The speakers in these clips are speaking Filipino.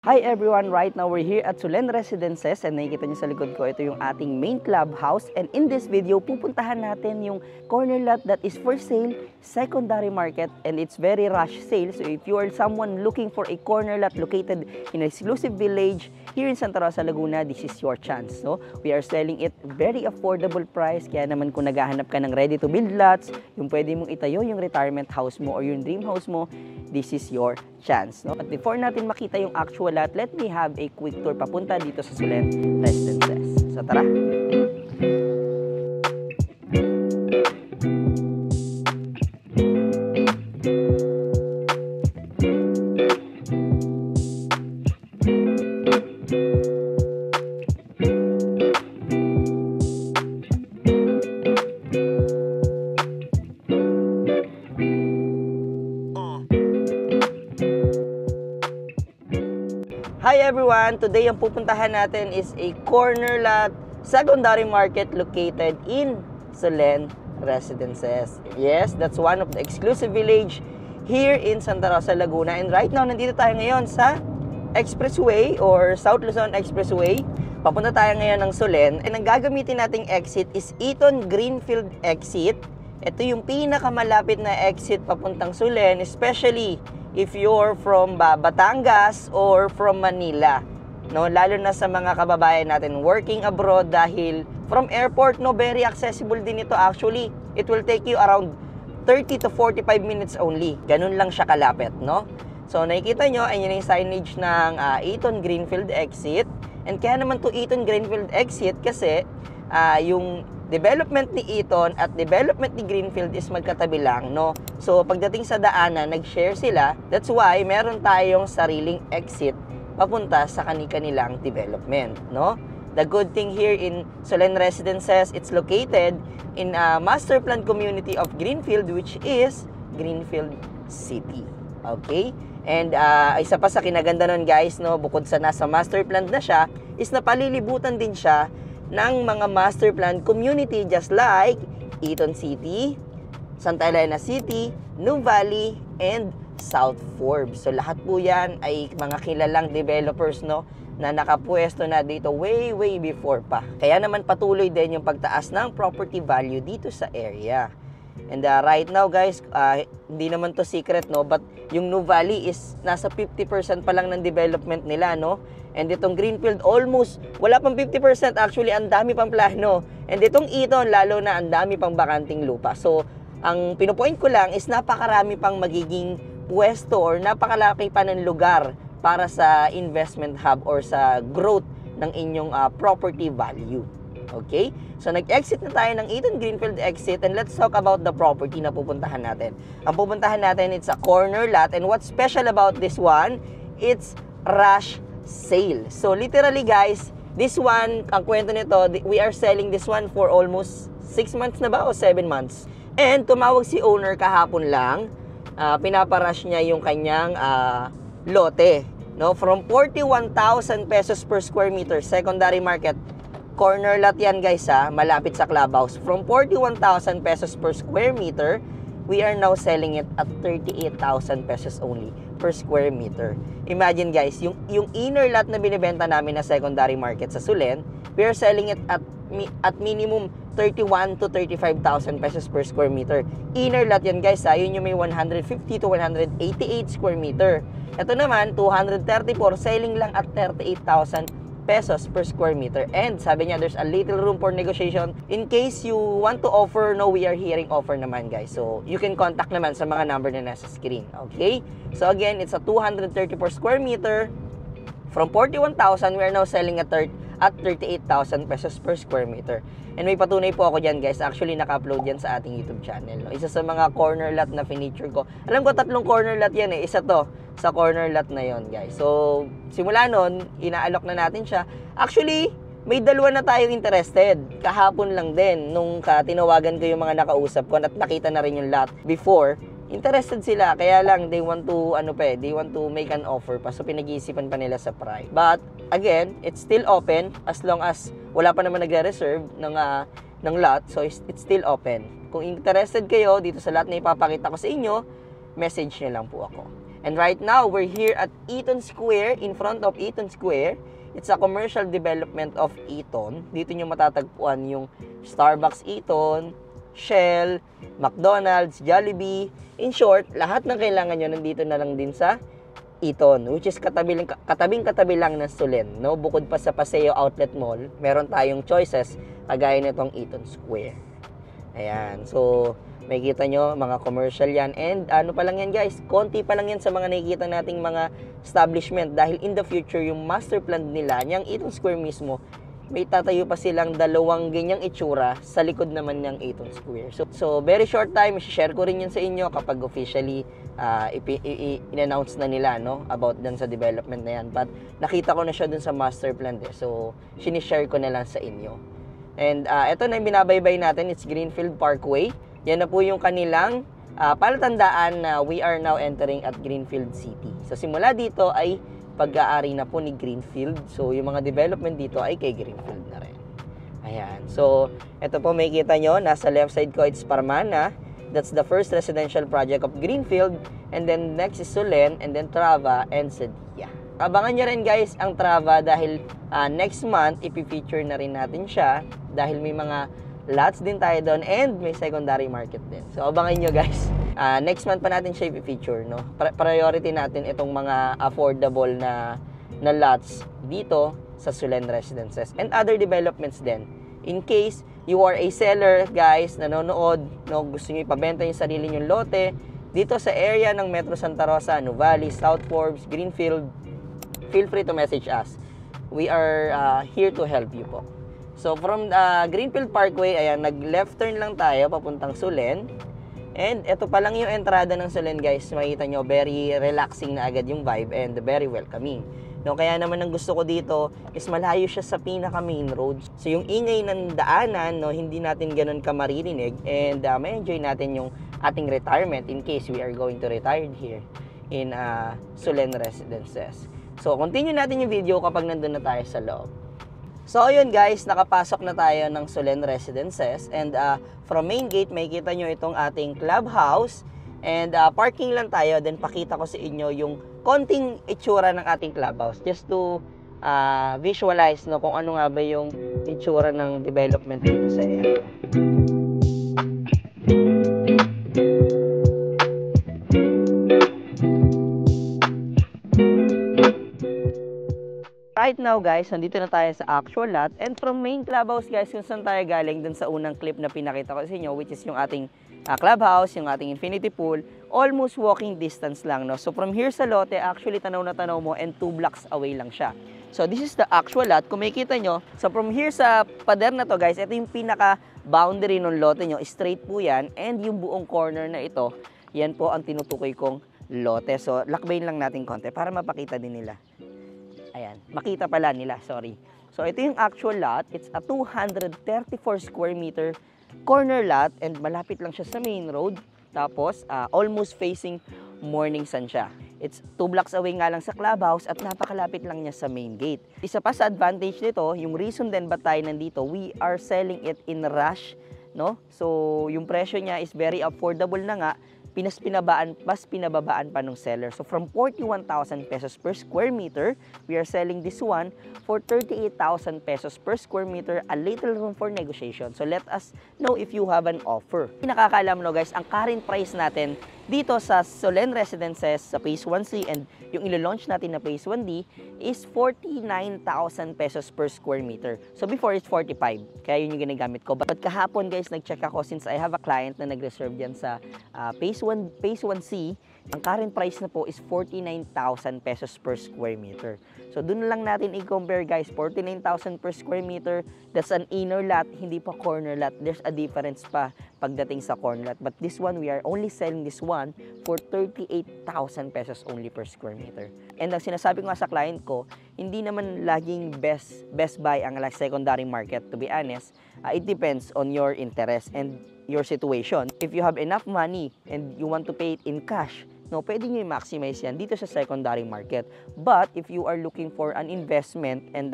Hi everyone! Right now we're here at Solen Residences and nakikita niyo sa likod ko, ito yung ating main clubhouse, and in this video, pupuntahan natin yung corner lot that is for sale, secondary market, and it's very rush sale. So if you are someone looking for a corner lot located in an exclusive village here in Santa Rosa, Laguna, this is your chance. No? We are selling it very affordable price, kaya naman kung naghahanap ka ng ready to build lots, yung pwede mong itayo yung retirement house mo or yung dream house mo, this is your chance. No? But before natin makita yung actual lot, let me have a quick tour papunta dito sa Solen Residences. So tara! Hi everyone! Today ang pupuntahan natin is a corner lot secondary market located in Solen Residences. Yes, that's one of the exclusive village here in Santa Rosa, Laguna. And right now, nandito tayo ngayon sa Expressway or South Luzon Expressway. Papunta tayo ngayon ng Solen. And ang gagamitin nating exit is Eaton Greenfield exit. Ito yung pinakamalapit na exit papuntang Solen, especially if you're from Batangas or from Manila, no, lalo na sa mga kababayan natin working abroad, dahil from airport, no, very accessible din ito. Actually, it will take you around 30 to 45 minutes only. Ganun lang siya kalapit, no? So nakikita nyo, ayun yung signage ng Eaton Greenfield exit. And kaya naman to Eaton Greenfield exit kasi yung development ni Eaton at development ni Greenfield is magkatabi lang, no? So, pagdating sa daanan, nag-share sila. That's why, meron tayong sariling exit papunta sa kanilang development, no? The good thing here in Solen Residences, it's located in a master plan community of Greenfield, which is Greenfield City. Okay? And isa pa sa kinaganda nun, guys, no, bukod sa nasa master plan na siya, is napalilibutan din siya ng mga master plan community just like Eaton City, Santa Elena City, Nuvali, and South Forbes. So lahat po yan ay mga kilalang developers, no, na nakapwesto na dito way before pa. Kaya naman patuloy din yung pagtaas ng property value dito sa area. And right now, guys, hindi naman to secret, no, but yung Nuvali is nasa 50% pa lang ng development nila, no. And itong Greenfield, almost, wala pang 50%. Actually, ang dami pang plano. And itong Eaton, lalo na ang dami pang bakanting lupa. So, ang pinupoint ko lang is napakarami pang magiging pwesto or napakalaki pa ng lugar para sa investment hub or sa growth ng inyong property value. Okay? So, nag-exit na tayo ng Eaton Greenfield exit, and let's talk about the property na pupuntahan natin. Ang pupuntahan natin, it's a corner lot, and what's special about this one, it's rush sale. So literally, guys, this one, ang kwento nito, we are selling this one for almost 6 months na ba o 7 months. And tumawag si owner kahapon lang, pinaparush niya yung kanyang lote, no, from 41,000 pesos per square meter, secondary market. Corner lot yan, guys, malapit sa clubhouse. From 41,000 pesos per square meter, we are now selling it at 38,000 pesos only per square meter. Imagine, guys, yung inner lot na binibenta namin na secondary market sa Solen, we are selling it at minimum 31 to 35,000 pesos per square meter. Inner lot yan, guys, yun yung may 150 to 188 square meter. Ito naman, 234, selling lang at 38,000 pesos per square meter. And sabi niya, there's a little room for negotiation in case you want to offer. No, we are hearing offer naman, guys. So, you can contact naman sa mga number na nasa screen. Okay? So, again, it's a 234 square meter. From 41,000, we are now selling at 38,000 pesos per square meter. And may patunay po ako dyan, guys. Actually, naka-upload yan sa ating YouTube channel. No? Isa sa mga corner lot na finiture ko. Alam ko, 3 corner lot yan, Isa to sa corner lot na yon, guys. So, simula nun, inaalok na natin siya. Actually, may 2 na tayong interested. Kahapon lang din, nung tinawagan ko yung mga nakausap ko at nakita na rin yung lot before. Interested sila, kaya lang they want to they want to make an offer pa, so pinag-iisipan pa nila sa price. But again, it's still open as long as wala pa naman nagre-reserve ng lot, so it's still open. Kung interested kayo dito sa lot na ipapakita ko sa inyo, message nyo lang po ako. And right now, we're here at Eaton Square, in front of Eaton Square. It's a commercial development of Eaton. Dito nyo matatagpuan yung Starbucks Eaton, Shell, McDonald's, Jollibee. In short, lahat ng kailangan nyo nandito na lang din sa Eaton, which is katabing-katabi lang ng Solen, no? Bukod pa sa Paseo Outlet Mall, meron tayong choices kagaya nitong Eaton Square. Ayan, so makikita nyo, mga commercial yan. And ano pa lang yan guys, konti pa lang yan sa mga nakikita nating mga establishment. Dahil in the future, yung master plan nila, niyang Eaton Square mismo, may tatayo pa silang dalawang ganyang itsura sa likod naman ng Eaton Square. So very short time, share ko rin yun sa inyo kapag officially in-announce na nila, no, about dun sa development na yan. But nakita ko na siya dun sa master plan so sinishare ko na lang sa inyo. And ito na yung binabaybay natin, it's Greenfield Parkway. Yan na po yung kanilang palatandaan na we are now entering at Greenfield City. So simula dito ay pag-aari na po ni Greenfield. So, yung mga development dito ay kay Greenfield na rin. Ayan. So, ito po makikita nyo, nasa left side ko, it's Parmana. That's the first residential project of Greenfield. And then, next is Solen, and then Trava, and Sadia. Abangan nyo rin guys ang Trava dahil next month, ipifeature na rin natin siya dahil may mga lots din tayo doon and may secondary market din. So, abangan nyo guys. Next month pa natin siya i-feature, no? Priority natin itong mga affordable na lots dito sa Solen Residences and other developments din. In case you are a seller, guys, nanonood, no, gusto niyo ipabenta yung sarili niyong lote dito sa area ng Metro Santa Rosa, Nuvali, South Forbes, Greenfield, feel free to message us. We are here to help you po. So from Greenfield Parkway, ayan, nag-left turn lang tayo papuntang Solen. And ito pa lang yung entrada ng Solen guys. Makita nyo, very relaxing na agad yung vibe and very welcoming. No, kaya naman ang gusto ko dito is malayo siya sa pinaka main road. So yung ingay ng daanan, no, hindi natin ganun ka maririnig and may enjoy natin yung ating retirement in case we are going to retire here in Solen Residences. So continue natin yung video kapag nandun na tayo sa loob. So ayun guys, nakapasok na tayo ng Solen Residences and from main gate makikita nyo itong ating clubhouse and parking lang tayo, then pakita ko sa inyo yung konting itsura ng ating clubhouse just to visualize, no, kung ano nga ba yung itsura ng development dito sa area. Right now guys, nandito na tayo sa actual lot and from main clubhouse guys, kung saan tayo galing dun sa unang clip na pinakita ko sa inyo, which is yung ating clubhouse, yung ating infinity pool, almost walking distance lang, no? So from here sa lote, actually tanaw na tanaw mo and 2 blocks away lang siya. So this is the actual lot. Kung makikita nyo, so from here sa pader na to guys, ito yung pinaka boundary ng lote nyo, straight po yan, and yung buong corner na ito, yan po ang tinutukoy kong lote. So lakbayin lang natin konti para mapakita din nila. Ayan, makita pala nila, sorry. So ito yung actual lot. It's a 234 square meter corner lot and malapit lang siya sa main road. Tapos almost facing morning sun siya. It's 2 blocks away nga lang sa clubhouse at napakalapit lang niya sa main gate. Isa pa sa advantage nito, yung reason din ba tayo nandito, we are selling it in rush, no? So yung presyo niya is very affordable na nga. Mas pinababaan pa ng seller. So from 41,000 pesos per square meter, we are selling this one for 38,000 pesos per square meter, a little room for negotiation. So let us know if you have an offer. Nakakaalam no guys, ang current price natin dito sa Solen Residences sa Phase 1C and yung ilo-launch natin na Phase 1D is 49,000 pesos per square meter. So before it's 45, kaya yun yung ginagamit ko. But kahapon guys, nag-check ako since I have a client na nag-reserve yan sa Phase 1C, ang current price na po is 49,000 pesos per square meter. So doon lang natin i-compare guys, 49,000 per square meter, that's an inner lot, hindi pa corner lot. There's a difference pa pagdating sa corner lot. But this one, we are only selling this one for 38,000 pesos only per square meter. And ang sinasabi ko nga sa client ko, hindi naman laging best buy ang secondary market, to be honest. It depends on your interest and your situation. If you have enough money and you want to pay it in cash, no, pwede nyo i-maximize yan dito sa secondary market. But if you are looking for an investment and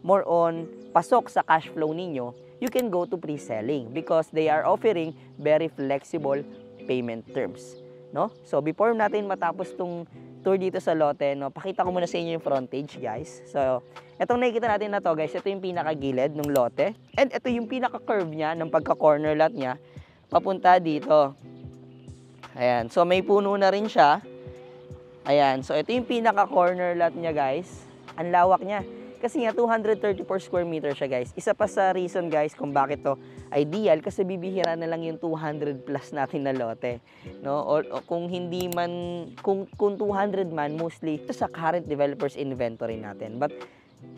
more on pasok sa cash flow ninyo, you can go to pre-selling because they are offering very flexible payment terms. no? So before natin matapos tong tour dito sa lote, no, pakita ko muna sa inyo yung frontage, guys. So etong nakikita natin na to, guys, ito yung pinakagilid ng lote. And ito yung pinaka-curve niya ng pagka-corner lot niya papunta dito. Ayan. So may puno na rin siya. Ayan. So ito yung pinaka-corner lot niya, guys. Ang lawak niya. Kasi nga 234 square meter siya, guys. Isa pa sa reason, guys, kung bakit to ideal, kasi bibihira na lang yung 200 plus natin na lote, no? O kung hindi man, kung 200 man, mostly ito sa current developers inventory natin. But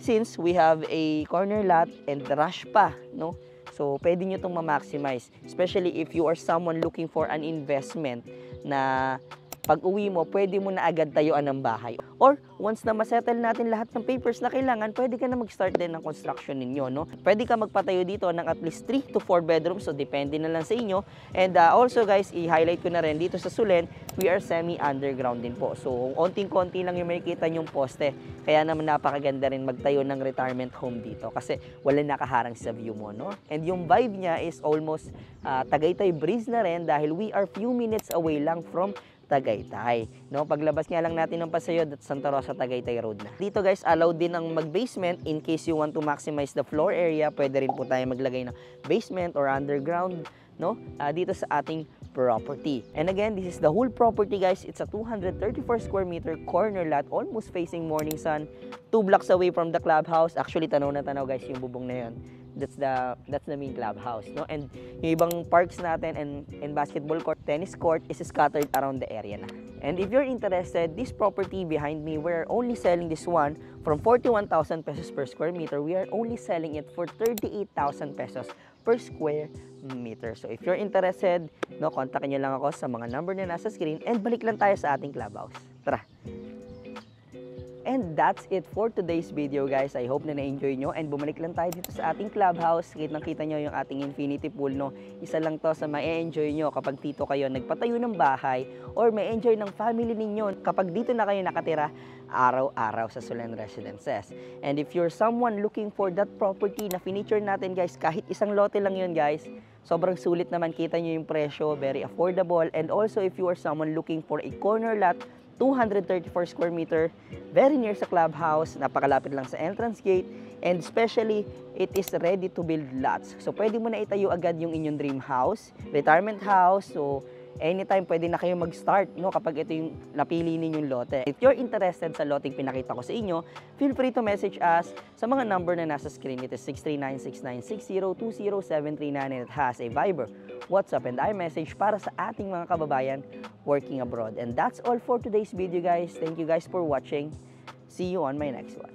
since we have a corner lot and rush pa, no? So pwede nyo itong ma-maximize, especially if you are someone looking for an investment na pag uwi mo, pwede mo na agad tayuan ng bahay. Or, once na masettle natin lahat ng papers na kailangan, pwede ka na mag-start din ng construction ninyo, no? Pwede ka magpatayo dito ng at least 3 to 4 bedrooms, so depende na lang sa inyo. And also, guys, i-highlight ko na rin, dito sa Solen, we are semi-underground din po. So, onting-konti lang yung makikita nyong poste. Kaya naman napakaganda rin magtayo ng retirement home dito kasi wala nakaharang sa view mo, no? And yung vibe niya is almost Tagaytay breeze na rin dahil we are few minutes away lang from Tagaytay, no? Paglabas nga lang natin ng Pasayod at Santa Rosa, Tagaytay Road na. Dito, guys, allow din ang mag-basement in case you want to maximize the floor area. Pwede rin po tayo maglagay ng basement or underground, no? Dito sa ating property. And again, this is the whole property, guys. It's a 234 square meter corner lot, almost facing morning sun, 2 blocks away from the clubhouse. Actually, tanaw na tanaw, guys, yung bubong na yun. That's the main clubhouse, no? And yung ibang parks natin and basketball court, tennis court is scattered around the area na. And if you're interested, this property behind me, we're only selling this one from 41,000 pesos per square meter. We are only selling it for 38,000 pesos per square meter. So if you're interested, no, kontakin nyo lang ako sa mga number na nasa screen and balik lang tayo sa ating clubhouse. Tara! And that's it for today's video, guys. I hope na na-enjoy nyo and bumalik lang tayo dito sa ating clubhouse. Kitang-kita nyo yung ating infinity pool, no? Isa lang to sa ma-enjoy nyo kapag dito kayo nagpatayo ng bahay or ma-enjoy ng family ninyo kapag dito na kayo nakatira araw-araw sa Solen Residences. And if you're someone looking for that property na finiture natin, guys, kahit isang lote lang yun, guys, sobrang sulit naman. Kita nyo yung presyo, very affordable. And also, if you are someone looking for a corner lot, 234 square meter, very near sa clubhouse, napakalapit lang sa entrance gate, and especially, it is ready to build lots. So, pwede mo na itayo agad yung inyong dream house, retirement house, so anytime pwede na kayo mag-start, no, kapag ito yung napili ninyong lote. If you're interested sa lote pinakita ko sa inyo, feel free to message us sa mga number na nasa screen. It is 639-6960-20739 and it has a Viber, WhatsApp, and iMessage para sa ating mga kababayan working abroad. And that's all for today's video, guys. Thank you guys for watching. See you on my next one.